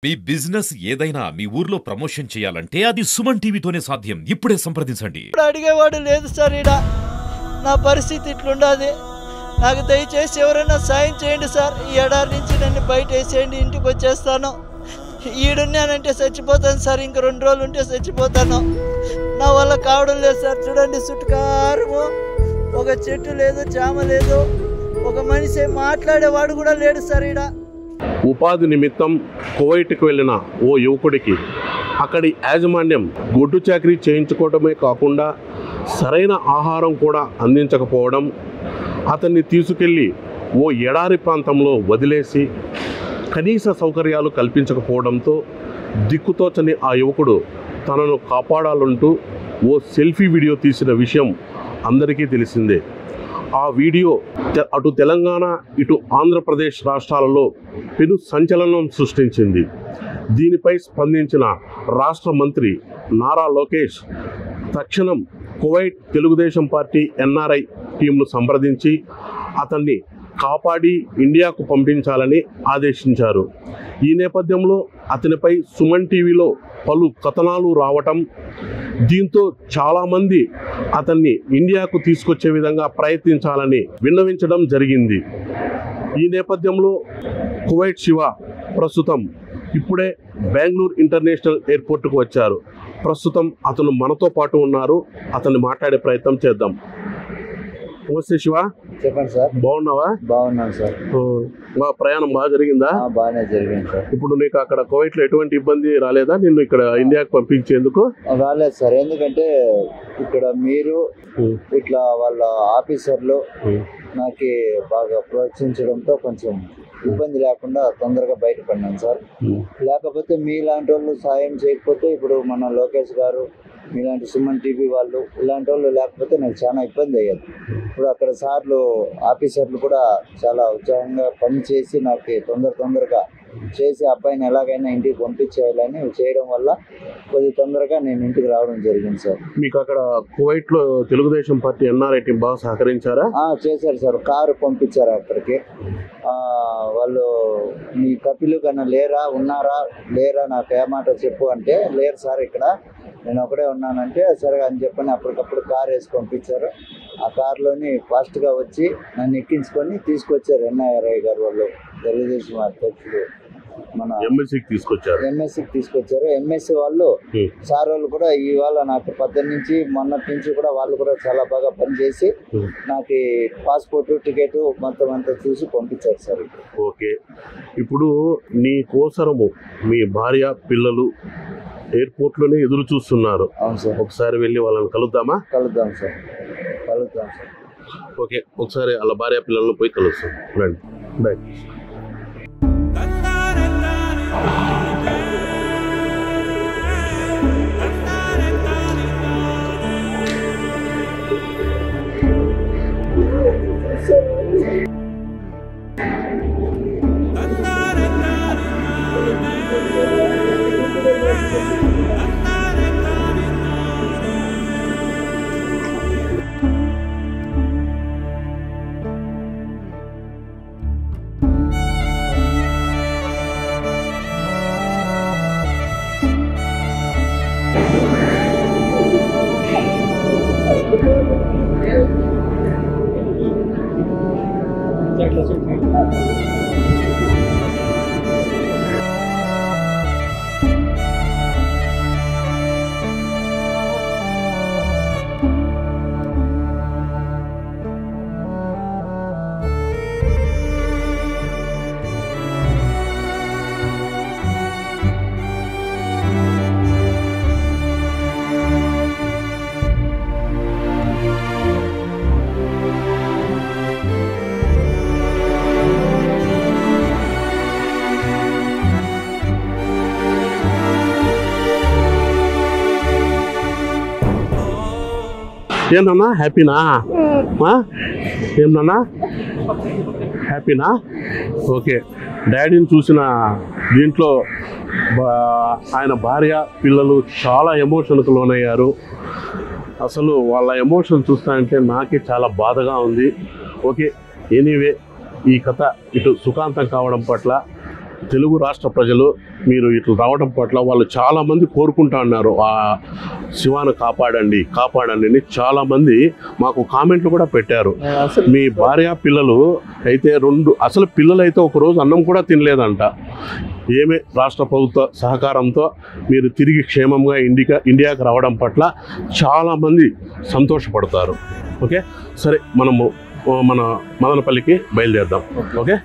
మీ business ఏదైనా మీ ఊర్లో promotion చేయాలంటే అది సుమన్ టీవీతోనే సాధ్యం. ఇప్పుడే సంప్రదించండి. అడిగేవాడు లేదు సార్. నా పరిస్థితి ఇట్లుండాది. నాకు దయచేసి ఎవరైనా సాయం చేయండి సార్. ఈ ఎడారి నుంచి నన్ను బయట వేసేయండి, ఇంటికి వచ్చేస్తాను. ఈడున్నానంటే చచ్చిపోతాను సార్. ఇంక 2 రోజులు ఉంటే చచ్చిపోతాను. నా వల్ల కావడం లేదు సార్. చూడండి, చుట్టుకారము ఒక చెట్టు లేదు, జామ లేదు, ఒక మనిషి మాట్లాడేవాడు కూడా లేడు సార్. ఉపాధి నిమిత్తం కువైట్కి వెళ్ళిన ఓ యువకుడికి అక్కడి యాజమాన్యం గొడ్డు చాకరీ చేయించుకోవడమే కాకుండా సరైన ఆహారం కూడా అందించకపోవడం, అతన్ని తీసుకెళ్ళి ఓ ఎడారి ప్రాంతంలో వదిలేసి కనీస సౌకర్యాలు కల్పించకపోవడంతో దిక్కుతోచని ఆ యువకుడు తనను కాపాడాలంటూ ఓ సెల్ఫీ వీడియో తీసిన విషయం అందరికీ తెలిసిందే. ఆ వీడియో అటు తెలంగాణ ఇటు ఆంధ్రప్రదేశ్ రాష్ట్రాలలో పెను సంచలనం సృష్టించింది. దీనిపై స్పందించిన రాష్ట్ర మంత్రి నారా లోకేష్ తక్షణం కువైట్ తెలుగుదేశం పార్టీ ఎన్ఆర్ఐ టీంను సంప్రదించి అతన్ని కాపాడి ఇండియాకు పంపించాలని ఆదేశించారు. ఈ నేపథ్యంలో అతనిపై సుమన్ టీవీలో పలు కథనాలు రావటం, దీంతో చాలామంది అతన్ని ఇండియాకు తీసుకొచ్చే విధంగా ప్రయత్నించాలని విన్నవించడం జరిగింది. ఈ నేపథ్యంలో కువైట్ శివ ప్రస్తుతం ఇప్పుడే బెంగళూరు ఇంటర్నేషనల్ ఎయిర్పోర్ట్కు వచ్చారు. ప్రస్తుతం అతను మనతో పాటు ఉన్నారు. అతన్ని మాట్లాడే ప్రయత్నం చేద్దాం. నమస్తే శివ. చెప్పండి సార్. బాగున్నావా? బాగున్నాను సార్. మా ప్రయాణం బాగా జరిగిందా? బాగానే జరిగింది సార్. ఇప్పుడు నీకు అక్కడ కువైట్లో ఎటువంటి ఇబ్బంది రాలేదా నిన్ను ఇక్కడ ఇండియాకు పంపించేందుకు? రాలేదు సార్. ఎందుకంటే ఇక్కడ మీరు ఇట్లా వాళ్ళ ఆఫీసర్లు నాకు బాగా ప్రోత్సహించడంతో కొంచెం ఇబ్బంది లేకుండా తొందరగా బయటపడినాను సార్. లేకపోతే మీలాంటి వాళ్ళు సాయం చేయకపోతే, ఇప్పుడు మన లోకేష్ గారు, మీలాంటి సుమన్ టీవీ వాళ్ళు, ఇలాంటి వాళ్ళు లేకపోతే నాకు చాలా ఇబ్బంది అయ్యేది. ఇప్పుడు అక్కడ సార్లు ఆఫీసర్లు కూడా చాలా ఉత్సాహంగా పనిచేసి నాకు తొందరగా చేసి అబ్బాయిని ఎలాగైనా ఇంటికి పంపించేయాలని చేయడం వల్ల కొద్ది తొందరగా నేను ఇంటికి రావడం జరిగింది సార్. మీకు అక్కడ కువైట్లో తెలుగుదేశం పార్టీ ఎన్ఆర్ఐ టీం బాగా సహకరించారా? చేశారు సార్. కారు పంపించారు అక్కడికి. వాళ్ళు మీ కపిలు కన్నా ఉన్నారా లేరా నాకు ఏమాట చెప్పు అంటే, లేరు సార్ ఇక్కడ, నేను ఒకడే ఉన్నానంటే సరే అని చెప్పని అప్పటికప్పుడు కారు వేసి పంపించారు. ఆ కారులోని ఫాస్ట్గా వచ్చి నన్ను ఎక్కించుకొని తీసుకొచ్చారు ఎన్ఆర్ఐ గారు వాళ్ళు, తెలుగుదేశం అధ్యక్షుడు మన ఎంఎస్సీకి తీసుకొచ్చారు. ఎంఎస్సీ వాళ్ళు సార్ వాళ్ళు కూడా ఇవాళ నాకు 10 నుంచి మొన్నటి నుంచి కూడా వాళ్ళు కూడా చాలా బాగా పనిచేసి నాకు పాస్పోర్ట్ టికెట్ మొత్తం అంతా చూసి పంపించారు సార్. ఓకే, ఇప్పుడు నీ కోసరము మీ భార్య పిల్లలు ఎయిర్పోర్ట్లోనే ఎదురు చూస్తున్నారు. అవును సార్. ఒకసారి వెళ్ళి వాళ్ళని కలుద్దాం సార్. ఓకే, ఒకసారి వాళ్ళ భార్య పిల్లలను పోయి కలుస్తాం. రండి, బాయ్. ఏమన్నా హ్యాపీనా? ఏమన్నా హ్యాపీనా? ఓకే, డాడీని చూసిన దీంట్లో ఆయన భార్య పిల్లలు చాలా ఎమోషన్కి లోనయ్యారు. అసలు వాళ్ళ ఎమోషన్ చూస్తానంటే నాకే చాలా బాధగా ఉంది. ఓకే, ఎనీవే ఈ కథ ఇటు సుఖాంతం కావడం పట్ల తెలుగు రాష్ట్ర ప్రజలు మీరు ఇట్లా రావడం పట్ల వాళ్ళు చాలామంది కోరుకుంటా ఉన్నారు, ఆ శివాను కాపాడండి కాపాడండి అని చాలామంది మాకు కామెంట్లు కూడా పెట్టారు. మీ భార్య పిల్లలు అయితే అసలు పిల్లలు అయితే ఒకరోజు అన్నం కూడా తినలేదంట. ఏమే రాష్ట్ర ప్రభుత్వ సహకారంతో మీరు తిరిగి క్షేమంగా ఇండియాకి రావడం పట్ల చాలామంది సంతోషపడతారు. ఓకే, సరే మనము మన మదనపల్లికి బయలుదేరదాం. ఓకే.